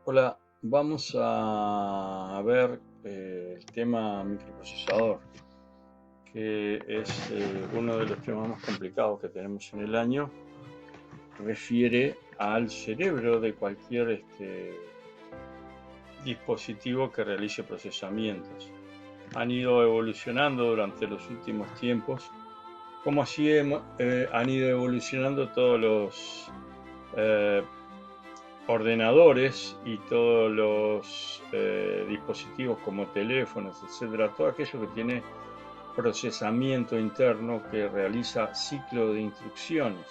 Hola, vamos a ver el tema microprocesador, que es uno de los temas más complicados que tenemos en el año. Refiere al cerebro de cualquier dispositivo que realice procesamientos. Han ido evolucionando durante los últimos tiempos, como así han ido evolucionando todos los ordenadores y todos los dispositivos como teléfonos, etcétera, todo aquello que tiene procesamiento interno que realiza ciclo de instrucciones.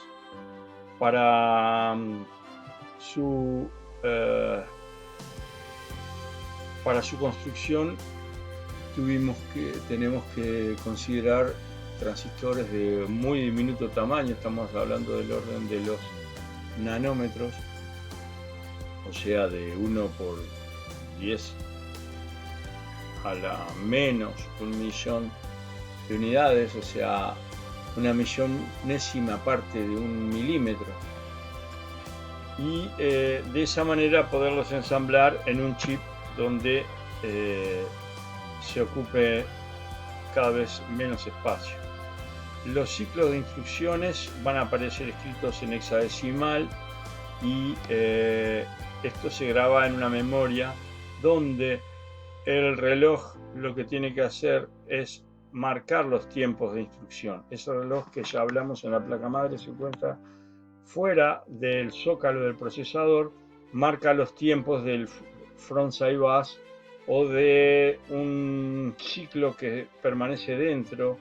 Para su eh, para su construcción tenemos que considerar transistores de muy diminuto tamaño, estamos hablando del orden de los nanómetros, o sea, de 1 por 10 a la menos 1.000.000 de unidades, o sea, una millonésima parte de un milímetro. Y de esa manera poderlos ensamblar en un chip donde se ocupe cada vez menos espacio. Los ciclos de instrucciones van a aparecer escritos en hexadecimal y esto se graba en una memoria donde el reloj lo que tiene que hacer es marcar los tiempos de instrucción. Ese reloj que ya hablamos en la placa madre se encuentra fuera del zócalo del procesador, marca los tiempos del frontside bus o de un ciclo que permanece dentro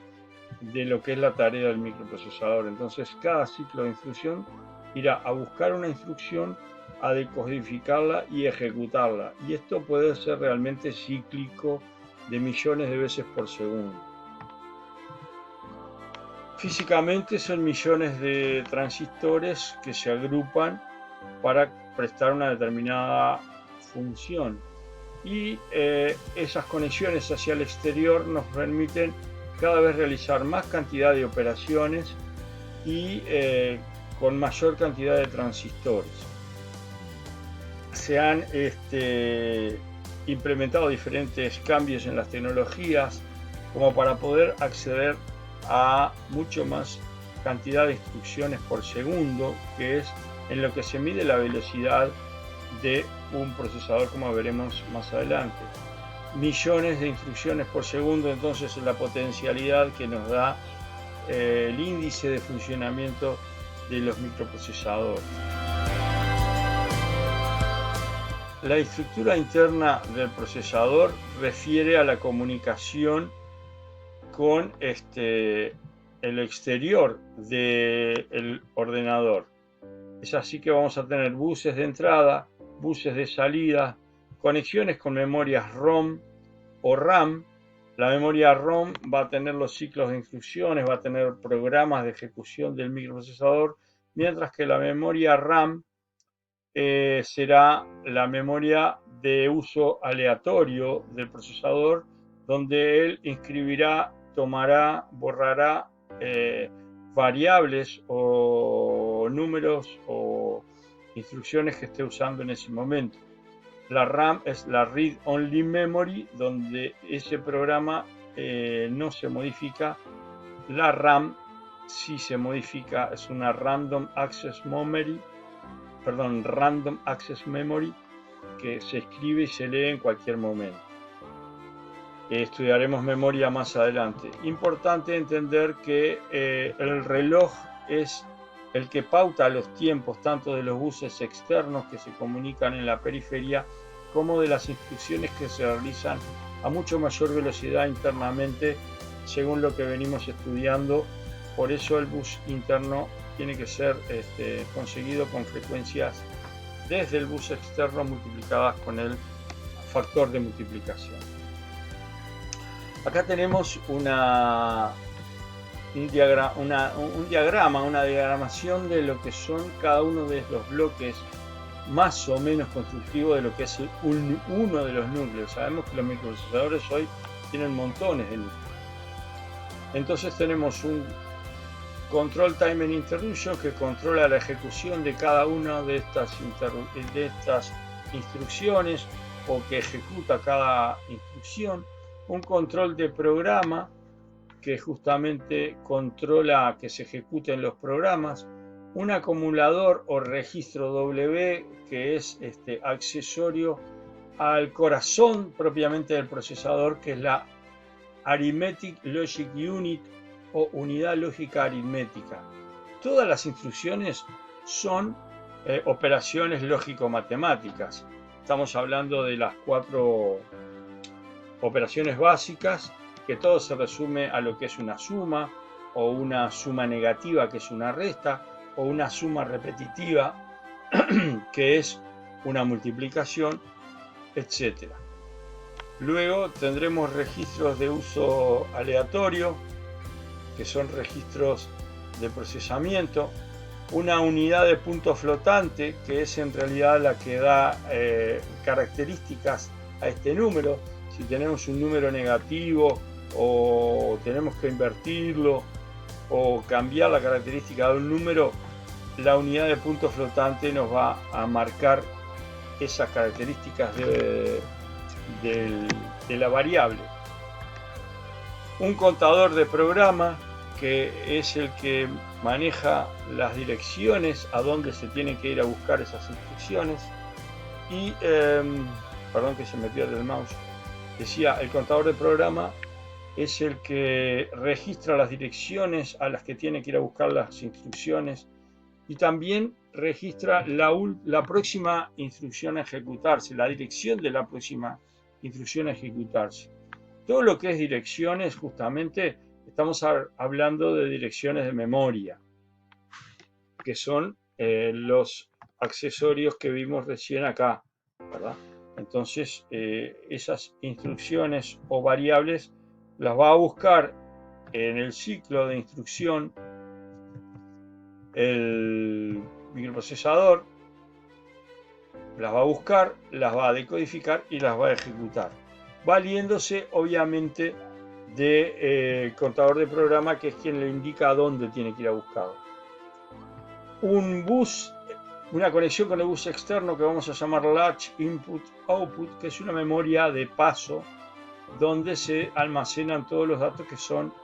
de lo que es la tarea del microprocesador. Entonces cada ciclo de instrucción irá a buscar una instrucción, a decodificarla y ejecutarla. Y esto puede ser realmente cíclico de millones de veces por segundo. Físicamente son millones de transistores que se agrupan para prestar una determinada función. Y esas conexiones hacia el exterior nos permiten cada vez realizar más cantidad de operaciones y con mayor cantidad de transistores. Se han implementado diferentes cambios en las tecnologías como para poder acceder a mucho más cantidad de instrucciones por segundo, que es en lo que se mide la velocidad de un procesador, como veremos más adelante. Millones de instrucciones por segundo, entonces, es la potencialidad que nos da el índice de funcionamiento de los microprocesadores. La estructura interna del procesador refiere a la comunicación con el exterior del ordenador. Es así que vamos a tener buses de entrada, buses de salida, conexiones con memorias ROM o RAM. La memoria ROM va a tener los ciclos de instrucciones, va a tener programas de ejecución del microprocesador, mientras que la memoria RAM será la memoria de uso aleatorio del procesador, donde él inscribirá, tomará, borrará variables o números o instrucciones que esté usando en ese momento. La RAM es la Read Only Memory, donde ese programa no se modifica. La RAM sí se modifica, es una Random Access Memory, que se escribe y se lee en cualquier momento. Estudiaremos memoria más adelante. Importante entender que el reloj es el que pauta los tiempos tanto de los buses externos que se comunican en la periferia como de las instrucciones que se realizan a mucho mayor velocidad internamente, según lo que venimos estudiando. Por eso el bus interno tiene que ser conseguido con frecuencias desde el bus externo multiplicadas con el factor de multiplicación. Acá tenemos una diagramación de lo que son cada uno de los bloques más o menos constructivos de lo que es uno de los núcleos. Sabemos que los microprocesadores hoy tienen montones de núcleos. Entonces tenemos un Control Timer Interruption que controla la ejecución de cada una de estas instrucciones o que ejecuta cada instrucción, un control de programa que justamente controla que se ejecuten los programas, un acumulador o registro W que es accesorio al corazón propiamente del procesador, que es la Arithmetic Logic Unit o unidad lógica aritmética. Todas las instrucciones son operaciones lógico-matemáticas. Estamos hablando de las 4 operaciones básicas, que todo se resume a lo que es una suma, o una suma negativa, que es una resta, o una suma repetitiva, que es una multiplicación, etc. Luego tendremos registros de uso aleatorio, que son registros de procesamiento, una unidad de punto flotante, que es en realidad la que da características a este número. Si tenemos un número negativo o tenemos que invertirlo o cambiar la característica de un número, la unidad de punto flotante nos va a marcar esas características de la variable. Un contador de programa, que es el que maneja las direcciones a donde se tienen que ir a buscar esas instrucciones. Y perdón que se me pierde el mouse. Decía, el contador de programa es el que registra las direcciones a las que tiene que ir a buscar las instrucciones y también registra la próxima instrucción a ejecutarse, la dirección de la próxima instrucción a ejecutarse. Todo lo que es direcciones, justamente estamos hablando de direcciones de memoria, que son los accesorios que vimos recién acá, ¿verdad? Entonces, esas instrucciones o variables las va a buscar en el ciclo de instrucción el microprocesador, las va a buscar, las va a decodificar y las va a ejecutar, valiéndose obviamente de contador de programa, que es quien le indica a dónde tiene que ir a buscar. Un bus, una conexión con el bus externo que vamos a llamar Latch Input Output, que es una memoria de paso donde se almacenan todos los datos que son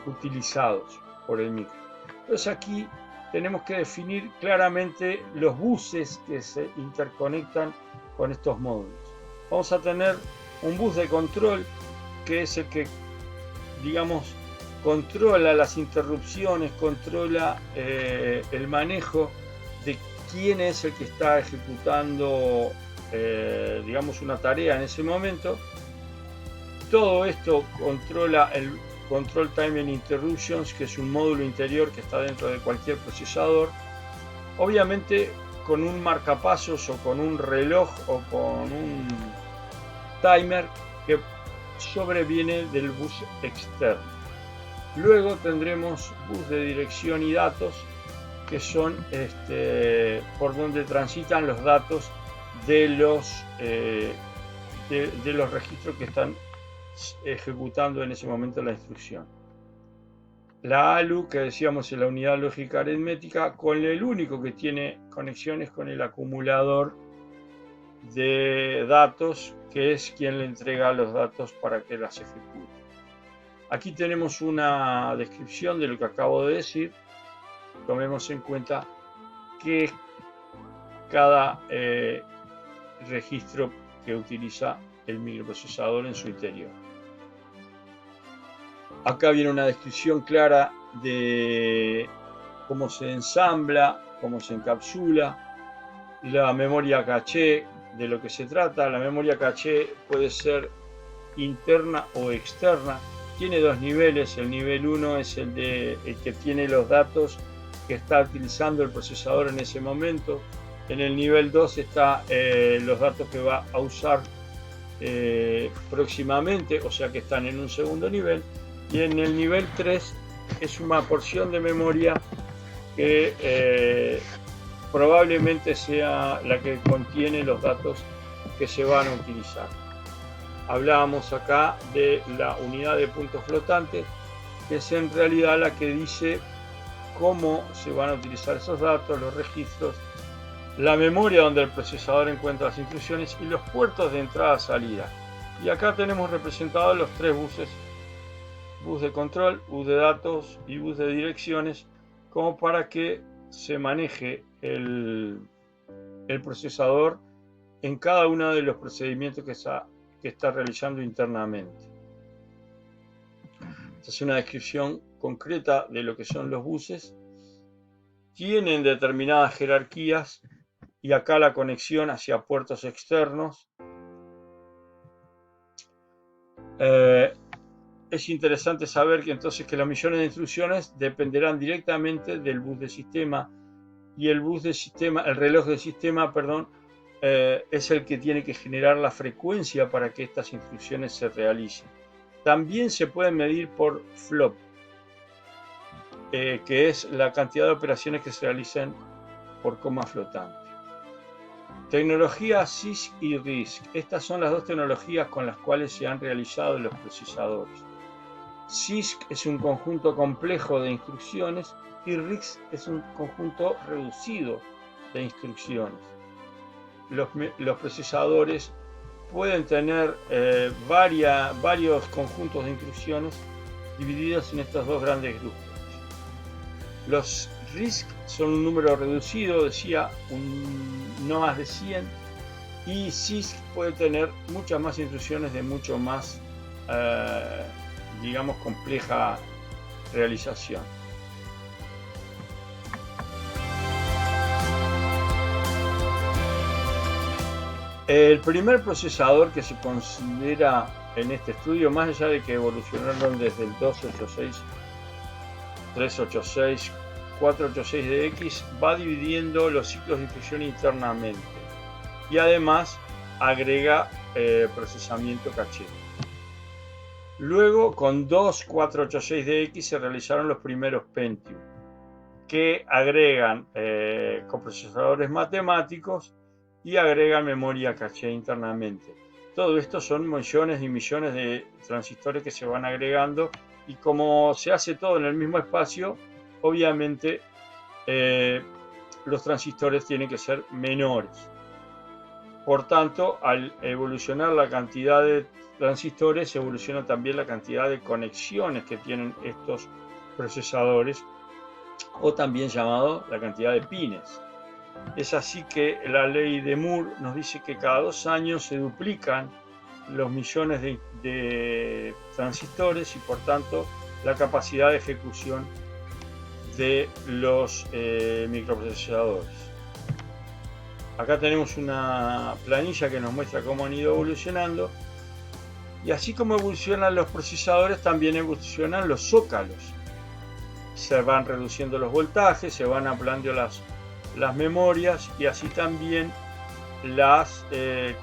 utilizados por el micro. Entonces aquí tenemos que definir claramente los buses que se interconectan con estos módulos. Vamos a tener un bus de control, que es el que, digamos, controla las interrupciones, controla el manejo de quién es el que está ejecutando, digamos, una tarea en ese momento. Todo esto controla el Control Timing Interruptions, que es un módulo interior que está dentro de cualquier procesador, obviamente con un marcapasos o con un reloj o con un timer que sobreviene del bus externo. Luego tendremos bus de dirección y datos, que son por donde transitan los datos de los registros que están ejecutando en ese momento la instrucción. La ALU, que decíamos, es la unidad lógica aritmética, con el único que tiene conexiones con el acumulador de datos, que es quien le entrega los datos para que las ejecute. Aquí tenemos una descripción de lo que acabo de decir. Tomemos en cuenta que cada registro que utiliza el microprocesador en su interior. Acá viene una descripción clara de cómo se ensambla, cómo se encapsula, la memoria caché, de lo que se trata. La memoria caché puede ser interna o externa. Tiene dos niveles. El nivel 1 es el que tiene los datos que está utilizando el procesador en ese momento. En el nivel 2 está los datos que va a usar próximamente, o sea que están en un segundo nivel. Y en el nivel 3 es una porción de memoria que probablemente sea la que contiene los datos que se van a utilizar. Hablábamos acá de la unidad de punto flotante, que es en realidad la que dice cómo se van a utilizar esos datos, los registros, la memoria donde el procesador encuentra las instrucciones y los puertos de entrada-salida. Y acá tenemos representados los tres buses: bus de control, bus de datos y bus de direcciones, como para que se maneje el procesador en cada uno de los procedimientos que está realizando internamente. Esta es una descripción concreta de lo que son los buses. Tienen determinadas jerarquías y acá la conexión hacia puertos externos. Es interesante saber que entonces que los millones de instrucciones dependerán directamente del bus de sistema, y el reloj de sistema, es el que tiene que generar la frecuencia para que estas instrucciones se realicen. También se pueden medir por flop, que es la cantidad de operaciones que se realizan por coma flotante. Tecnología CISC y RISC. Estas son las dos tecnologías con las cuales se han realizado los procesadores. CISC es un conjunto complejo de instrucciones y RISC es un conjunto reducido de instrucciones. Los procesadores pueden tener varios conjuntos de instrucciones divididos en estos dos grandes grupos. Los RISC son un número reducido, decía, no más de 100, y CISC puede tener muchas más instrucciones de mucho más, digamos, compleja realización. El primer procesador que se considera en este estudio, más allá de que evolucionaron desde el 286, 386, 486DX, va dividiendo los ciclos de instrucción internamente y además agrega procesamiento caché. Luego, con 486DX se realizaron los primeros Pentium, que agregan coprocesadores matemáticos y agregan memoria caché internamente. Todo esto son millones y millones de transistores que se van agregando, y como se hace todo en el mismo espacio, obviamente los transistores tienen que ser menores. Por tanto, al evolucionar la cantidad de transistores, evoluciona también la cantidad de conexiones que tienen estos procesadores, o también llamado la cantidad de pines. Es así que la ley de Moore nos dice que cada 2 años se duplican los millones de transistores y por tanto la capacidad de ejecución de los microprocesadores. Acá tenemos una planilla que nos muestra cómo han ido evolucionando, y así como evolucionan los procesadores, también evolucionan los zócalos. Se van reduciendo los voltajes, se van ampliando las memorias, y así también las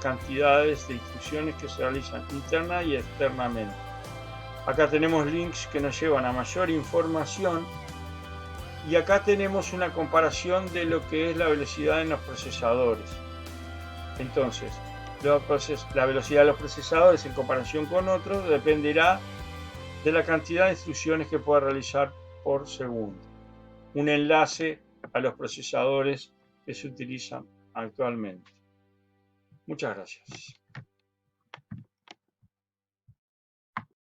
cantidades de instrucciones que se realizan interna y externamente. Acá tenemos links que nos llevan a mayor información, y acá tenemos una comparación de lo que es la velocidad en los procesadores. Entonces, la velocidad de los procesadores en comparación con otros dependerá de la cantidad de instrucciones que pueda realizar por segundo. Un enlace a los procesadores que se utilizan actualmente. Muchas gracias.